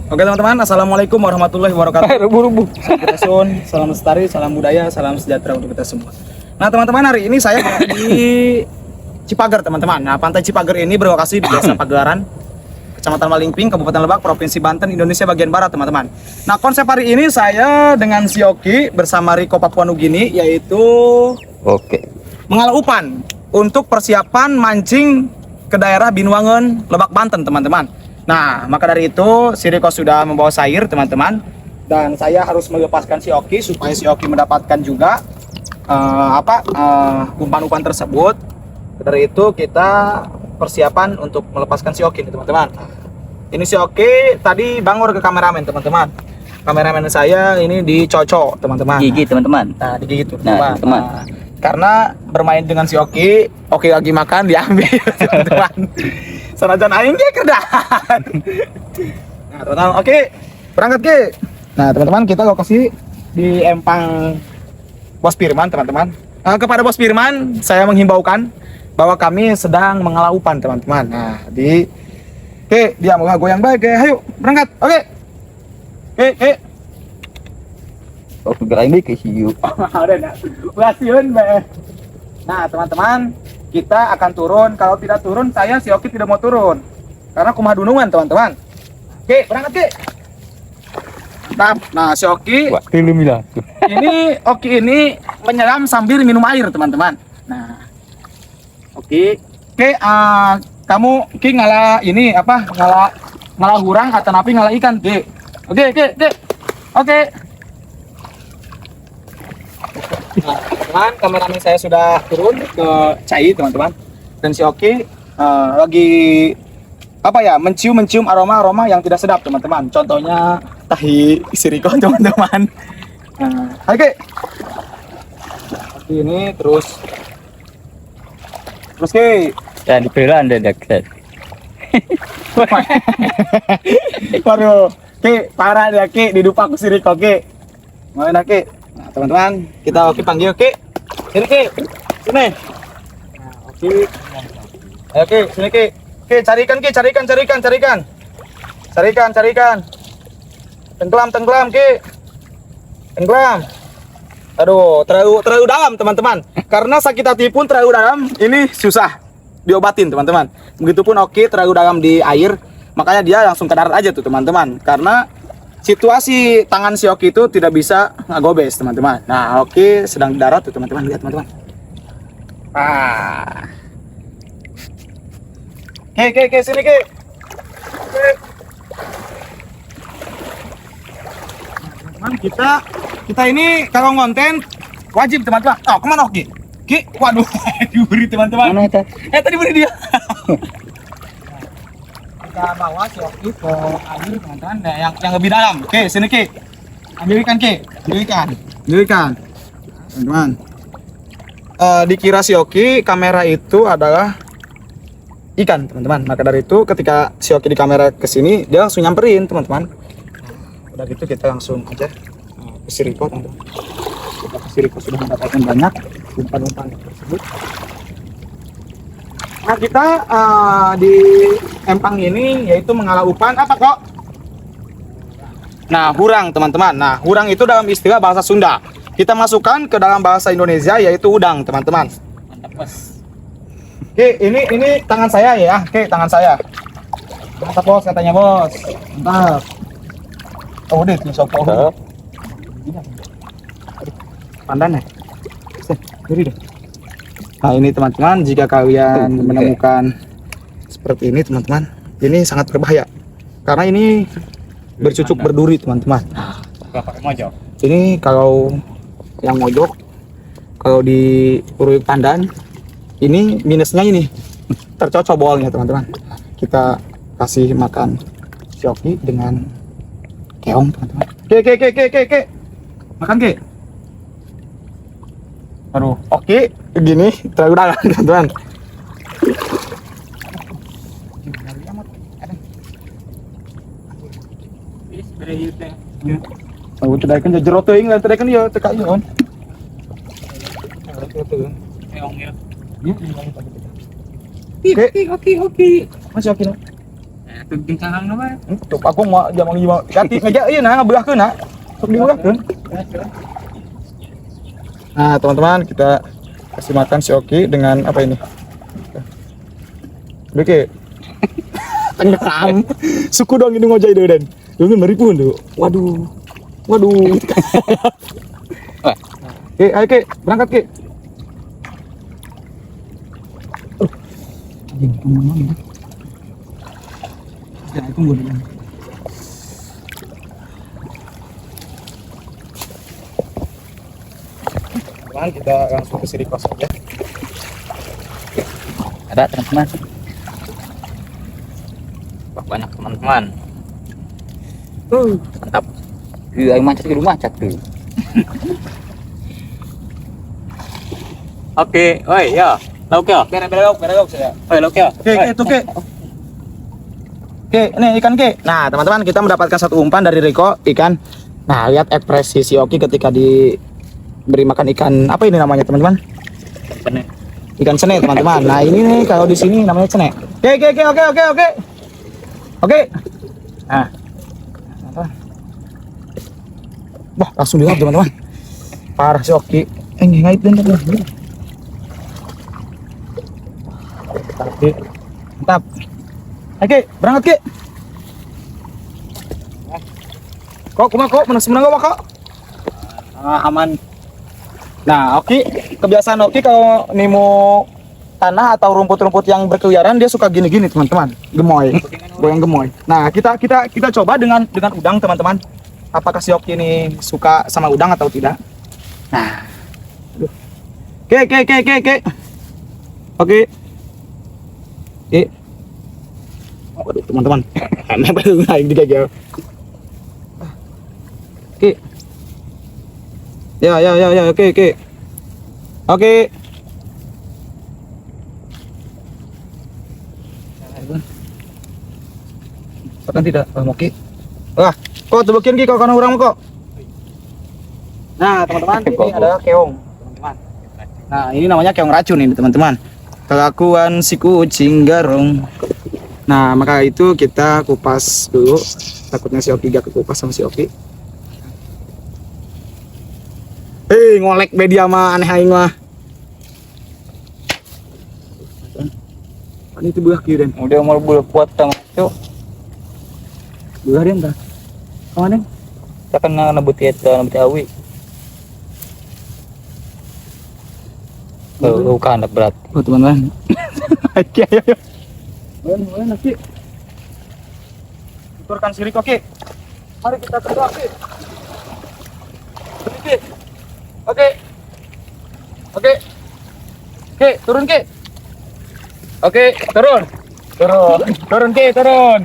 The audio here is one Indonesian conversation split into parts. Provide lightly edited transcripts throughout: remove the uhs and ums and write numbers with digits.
Oke teman-teman, assalamualaikum warahmatullahi wabarakatuh. Rubuh-rubuh. Salam lestari, salam budaya, salam sejahtera untuk kita semua. Nah teman-teman, hari ini saya berada di Cipager teman-teman. Nah pantai Cipager ini berlokasi di Desa Pagelaran, Kecamatan Malingping, Kabupaten Lebak, Provinsi Banten, Indonesia bagian barat teman-teman. Nah konsep hari ini saya dengan si Oki bersama Riko Papua Nugini, yaitu mengalah umpan untuk persiapan mancing ke daerah Binuangen, Lebak, Banten teman-teman. Nah maka dari itu si Riko sudah membawa sayur teman-teman, dan saya harus melepaskan si Oki supaya si Oki mendapatkan juga umpan-umpan tersebut. Dari itu kita persiapan untuk melepaskan si Oki nih teman-teman. Ini si Oki tadi bangor ke kameramen teman-teman. Kameramen saya ini dicocok teman-teman. Gigi teman-teman. Nah digigit Nah, teman. Nah, karena bermain dengan si Oki, Oki lagi makan diambil teman-teman. Sanajan aing ge kedahan. Nah teman-teman, oke berangkat ke. Nah teman-teman, kita lokasi di empang Bos Firman teman-teman. Kepada Bos Firman saya menghimbaukan bahwa kami sedang mengalah umpan teman-teman. Nah dia mau goyang baik, ayo berangkat. Oke. Oke, gerain deh ke hiu. Nah teman-teman, kita akan turun. Kalau tidak turun, si Oki tidak mau turun karena kumaha dunungan teman-teman. Oke, berangkat ke. Nah si Oki Wah, mila. ini Oki ini menyelam sambil minum air teman-teman. Nah Oke, kamu Ki ngalah ini apa? Ngalah hurang atau napi ngalah ikan, Ki. Oke. Nah, teman, kameramen saya sudah turun ke Cai, teman-teman. Dan si Oki lagi mencium aroma yang tidak sedap, teman-teman. Contohnya tahi siriko, teman-teman. Nah, oke. Ini terus Ki. Ya dipela Anda dekat. Waduh, Ki, parah dia Ki, didupak ku siriko Ki. Mana Ki? Nah, teman-teman, kita Oki panggil Ki. Sini Ki. Sini. Nah, Oki. Ayo Ki, sini Ki. Ki, carikan Ki, carikan. Tenggelam Ki. Tenggelam. Aduh, terlalu dalam teman-teman. Karena sakit hati pun terlalu dalam, ini susah diobatin teman-teman. Begitupun Oki terlalu dalam di air, makanya dia langsung ke darat aja tuh teman-teman. Karena situasi tangan si Oki itu tidak bisa ngagobes teman-teman. Nah Oki sedang di darat tuh teman-teman, lihat teman-teman. Ke sini Ki. Teman, kita ini kalau ngonten wajib teman-teman. Oh, kemana Oki? Ki, waduh, diberi teman-teman. Mana itu? Tadi beri dia. Kita bawa si Oki ke air teman-teman, yang lebih dalam. Oke, sini Ki. Ambilkan Ki, ambilkan. Teman-teman. Dikira si Oki kamera itu adalah ikan teman-teman. Maka dari itu ketika si Oki di kamera ke sini, dia langsung nyamperin teman-teman. Udah gitu kita langsung aja ke Siriko teman-teman. Kita ke Siriko sudah mendapatkan banyak umpan-umpan tersebut. Nah kita di empang ini yaitu mengalah umpan apa kok? Nah hurang teman-teman. Nah hurang itu dalam istilah bahasa Sunda. Kita masukkan ke dalam bahasa Indonesia yaitu udang teman-teman. Mantap bos. Oke, ini tangan saya ya. Oke, tangan saya. Mantap bos katanya bos. Mantap. Oh udah tuh sok. Pandan ya. Beri deh. Nah ini teman-teman, jika kalian menemukan seperti ini teman-teman, ini sangat berbahaya karena ini bercucuk berduri teman-teman. Pakai mojok. Ini kalau yang mojok, kalau di urut pandan, ini minusnya ini tercocok bolnya teman-teman. Kita kasih makan si Oki dengan keong teman-teman. Ke. Makan Ke. Aduh, Oki gini terlalu dalam teman-teman. Oh, tedakan jerot teuing lain tedakan ieu teu ka ieu on. Keong ya. Oke. Masih Oki. Itu gincangan apa? Tuh aku mau jamang ganti meja ieu nah ngabeulahkeun na. Sok dibeulahkeun. Nah, teman-teman, kita kasih makan si Oki dengan apa ini? Oke. Tenggelam. Suku dong ini ngojai deh dan. Lu meripun tuh. Waduh. Waduh. Oke, ayo Ki, berangkat Ki. Ya, tunggu dulu. Teman, kita langsung ke Sirikos aja. Ada teman-teman. Wah, banyak teman-teman. Mantap. Ayo macet ke rumah cat tuh. Oke, oi ya. Lauk ya. Beragok saya. Oi, lauk ya. Oke, itu Ki. Oke, ini ikan Ki. Nah, teman-teman, kita mendapatkan satu umpan dari Riko, ikan. Nah, lihat ekspresi si Oki ketika diberi makan ikan apa ini namanya, teman-teman? Bener. Ikan sene, teman-teman. Nah, ini nih kalau di sini namanya sene. Oke. Oke. Nah. Wah, langsung dilihat, teman-teman. Parah si Oki. Ngait dan teman-teman. Oke. Mantap. Oke, berangkat Ki. Kok menang kok? Aman. Nah, Oki, kebiasaan Oki kalau nemu tanah atau rumput-rumput yang berkeliaran dia suka gini-gini, teman-teman. Gemoy. Goyang gemoy. Nah, kita coba dengan udang, teman-teman. Apakah si Oki ini suka sama udang atau tidak? Nah. Oke. Oke. Waduh, teman-teman. Aneh banget naik di kaki. Oke. Ya, oke. Oke. Kan tidak, Oki. Wah, kok tebekin Ki kalau kana urang kok. Nah, teman-teman, ini adalah keong, teman-teman. Nah, ini namanya keong racun ini, teman-teman. Kelakuan si kucing garong. Nah, maka itu kita kupas dulu. Takutnya si Oki gak kekupas sama si Oki. Ngolek media mah aneh aing mah. Ini tuh belah kieu den. Udah mau bulan kuat tang itu. Belah den tah. Kawan den. Kita kan nabut awi. Bukan anak berat. Oh, teman-teman. Oke, ayo. Boleh nanti. Turkan sirik Oki. Mari kita kerja Oki. Oke, turun Ki. Oke, turun. Turun Ki, turun.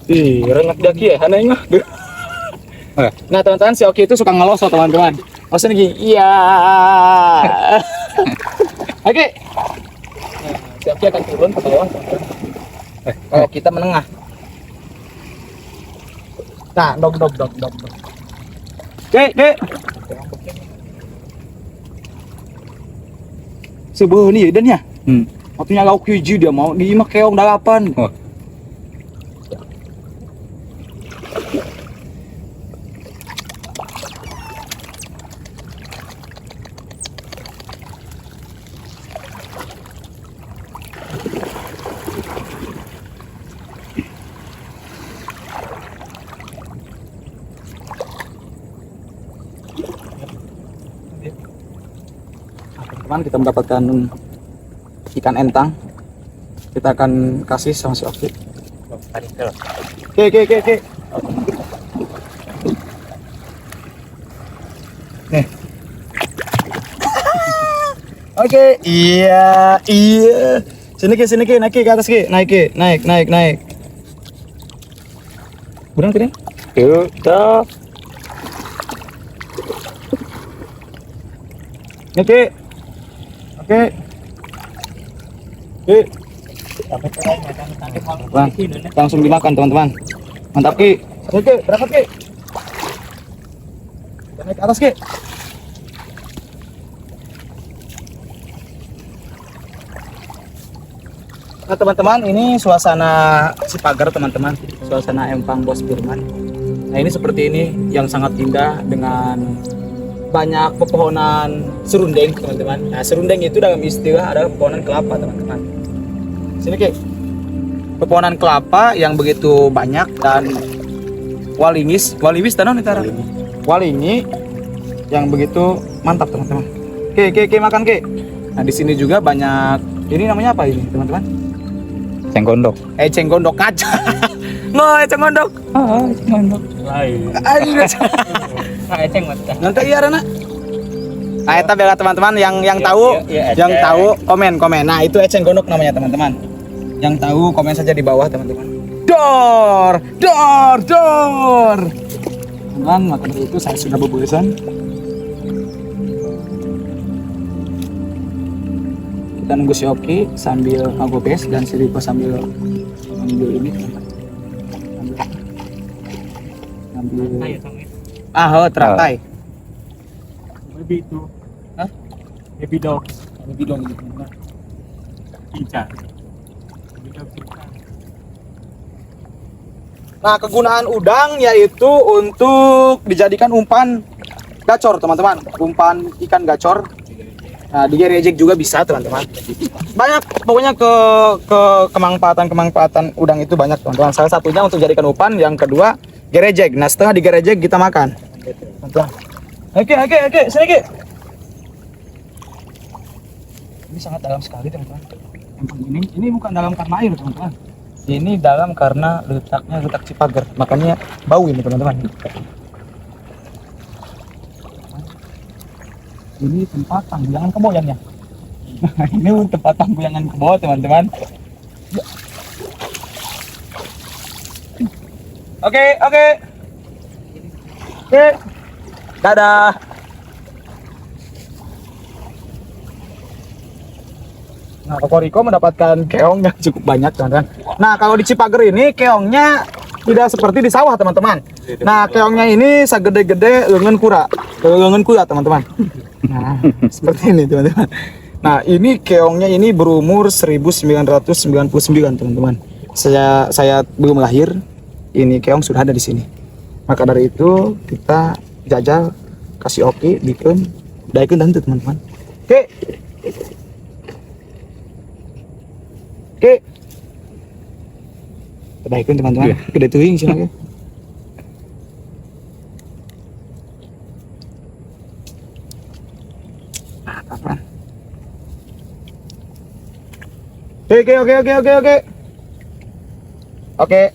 Ih, renak daki ya, aneh mah. Nah, teman-teman, si Oki itu suka ngeloso, teman-teman. Maksudnya gini, iya. Oke. Nah, si Oki akan turun ke bawah, teman-teman. Kalau kita menengah. Nah, dog. Oke. Sebuah nih dan ya. Waktunya lauk hiji dia mau di mah keong dalapan. Oh. Teman, kita mendapatkan ikan entang. Kita akan kasih sama si Oki. Oke. Nih. Oke, iya. Sini Ki, naik Ki ke atas Ki. Naik. Burang tadi? Kita Oke. Bang, langsung dimakan teman-teman. Mantap Ki. Oke, berangkat Ki. Kita naik ke atas Ki. Nah teman-teman, ini suasana Cipager teman-teman, suasana Empang Bos Firman. Nah ini seperti ini yang sangat indah dengan banyak pepohonan serundeng teman-teman. Nah serundeng itu dalam istilah adalah pepohonan kelapa teman-teman. Sini Ki, pepohonan kelapa yang begitu banyak dan walingis tanon itu walingi yang begitu mantap teman-teman. Ki makan Ki. Nah di sini juga banyak, ini namanya apa ini teman-teman? Eceng gondok. Eceng gondok kaca. Eceng gondok. Eceng gondok. Lain. Eceng mata. Nanti iya Rana. Nah, eta bela teman-teman yang tahu, iya, yang eceng. tahu komen. Nah, itu eceng gondok namanya teman-teman. Yang tahu komen saja di bawah teman-teman. Dor. Teman-teman, maka dari itu saya sudah berbosan. Kita nunggu si Oki sambil ngagobes dan si Riko sambil ngambil ini ngambil teratai. Baby itu. Hah? Baby dog. Bidong gitu teman-teman. Pincang. Baby dog pincang. Nah, kegunaan udang yaitu untuk dijadikan umpan gacor teman-teman, umpan ikan gacor. Nah, digerejek juga bisa teman-teman. Banyak pokoknya ke kemanfaatan udang itu banyak teman-teman. Salah satunya untuk jadikan umpan, yang kedua gerejek. Nah, setelah digerejek kita makan. Teman-teman. Oke, sini Ki. Ini sangat dalam sekali teman-teman. Empang ini bukan dalam karena air teman-teman. Ini dalam karena letak Cipager. Makanya bau ini teman-teman. Ini tempat tangguyangan keboyan ya. Ini tempat tangguyangan kebo teman-teman. Oke. Dadah. Nah, Kokoriko mendapatkan keong yang cukup banyak teman-teman. Nah, kalau di Cipager ini keongnya tidak seperti di sawah teman-teman. Nah, keongnya ini segede-gede lengan kura teman-teman. Nah, seperti ini teman-teman. Nah, ini keongnya ini berumur 1999 teman-teman. Saya belum lahir, ini keong sudah ada di sini. Maka dari itu kita jajal kasih Oki bikin daikeun dan teman-teman. Oke. Daikeun teman-teman. Gede teuing sih lagi. Kapan? Oke.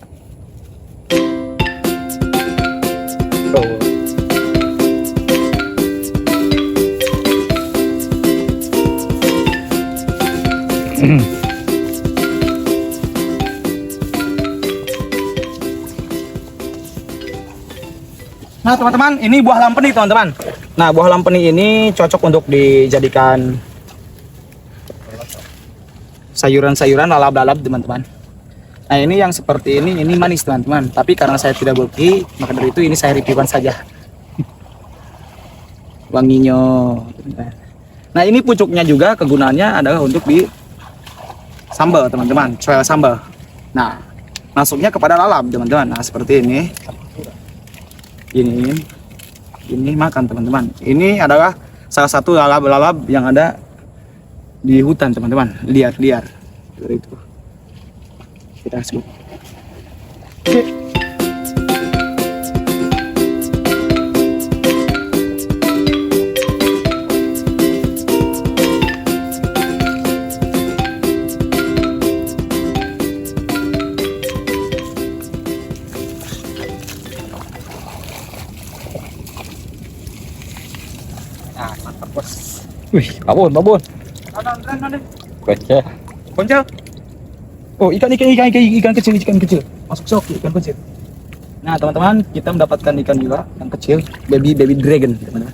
Nah teman-teman, ini buah lampeni teman-teman. Nah buah lampeni ini cocok untuk dijadikan sayuran-sayuran lalap-lalap teman-teman. Nah ini yang seperti ini manis teman-teman. Tapi karena saya tidak beli, maka dari itu ini saya reviewkan saja. Wanginya. Nah ini pucuknya juga kegunaannya adalah untuk di sambal teman-teman, coel sambal. Nah masuknya kepada lalap teman-teman. Nah seperti ini. Ini makan teman-teman. Ini adalah salah satu lalap-lalap yang ada di hutan teman-teman, liar-liar seperti itu. Kita masuk. Nah, mantap bos. Wih, babon. Baca. Koncal. Oh, ikan kecil. Masuk sok ikan kecil. Nah, teman-teman, kita mendapatkan ikan juga yang kecil, baby dragon, teman-teman.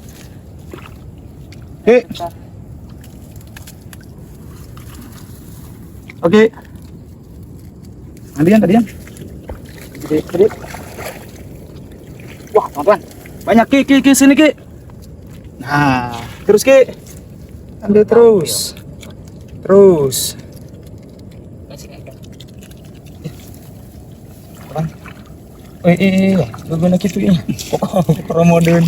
Oke. Tadian. Gede. Wah, teman-teman. Banyak Ki sini Ki. Nah, terus Ki. Ambil terus. Gagana gitu ya. Ramadan.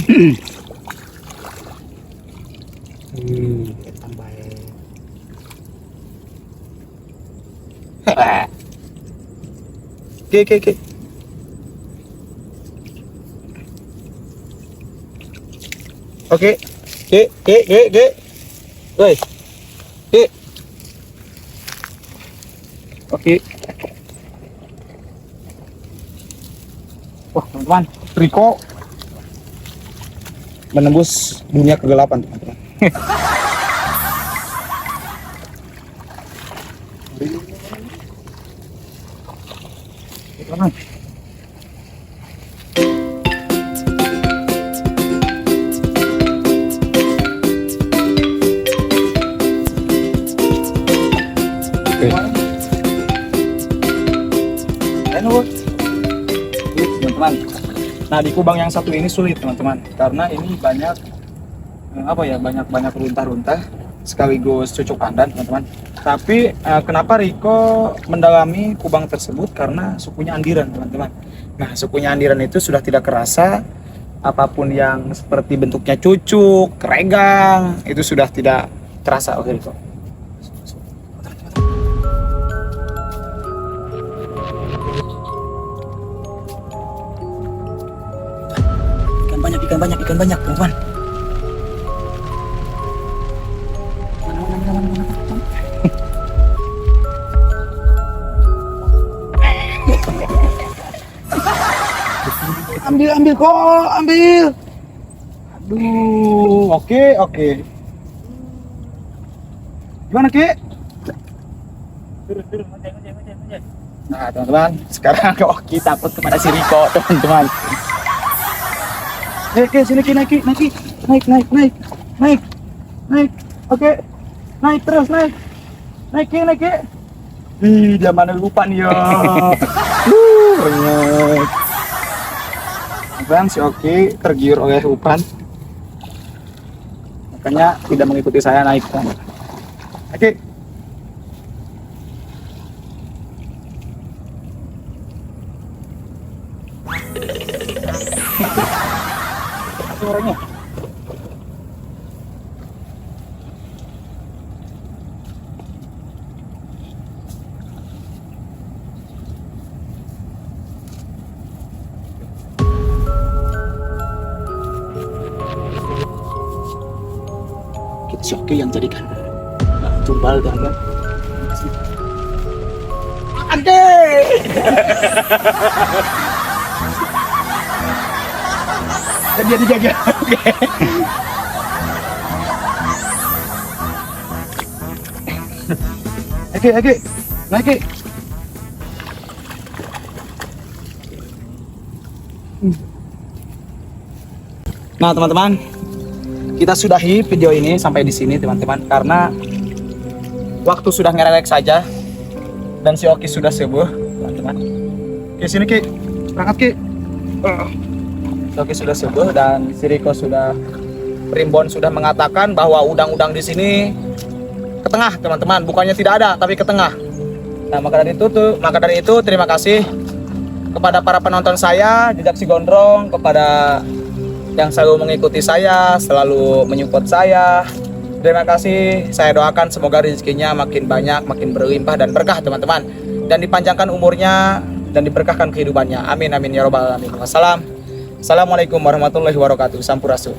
Tambah. Oke. Oke. Oke. Woi. Oke. Wah, teman-teman, Riko menembus dunia kegelapan, teman-teman. Teman-teman. Teman-teman. Nah, di kubang yang satu ini sulit, teman-teman, karena ini banyak banyak runtah-runtah sekaligus cucuk pandan, teman-teman. Tapi kenapa Riko mendalami kubang tersebut? Karena sukunya andiran, teman-teman. Nah, sukunya andiran itu sudah tidak kerasa, apapun yang seperti bentuknya cucuk, keregang, itu sudah tidak terasa. Oke, Riko. Ikan banyak, teman-teman. Ambil kok, ambil. Aduh, oke. Gimana, Ki? Turun, ngejek. Nah, teman-teman, sekarang Oki takut kepada si Riko, teman-teman. Oke, sini Ki, naik. Oke. Naik terus. Naik Ki. Ih, dia mana lupa nih ya. Renyek. Bang, si Oki tergiur oleh umpan. Makanya tidak mengikuti saya naik. Oke. Suaranya. Kita si Oki yang jadikan tumbal dan Ade. Dia dijaga. Oke. Naik. Nah, teman-teman, kita sudahi video ini sampai di sini, teman-teman, karena waktu sudah ngerelek saja dan si Oki sudah sembuh, teman-teman. Oke, sini Ki, berangkat Ki. Oki sudah sembuh dan si Riko sudah, Primbon sudah mengatakan bahwa udang-udang di sini ke tengah, teman-teman, bukannya tidak ada tapi ke tengah. Nah, maka dari itu terima kasih kepada para penonton saya, Jejak Si Gondrong, kepada yang selalu mengikuti saya, selalu menyupport saya. Terima kasih. Saya doakan semoga rezekinya makin banyak, makin berlimpah dan berkah, teman-teman, dan dipanjangkan umurnya dan diberkahkan kehidupannya. Amin ya robbal alamin. Assalamualaikum warahmatullahi wabarakatuh. Sampurasun.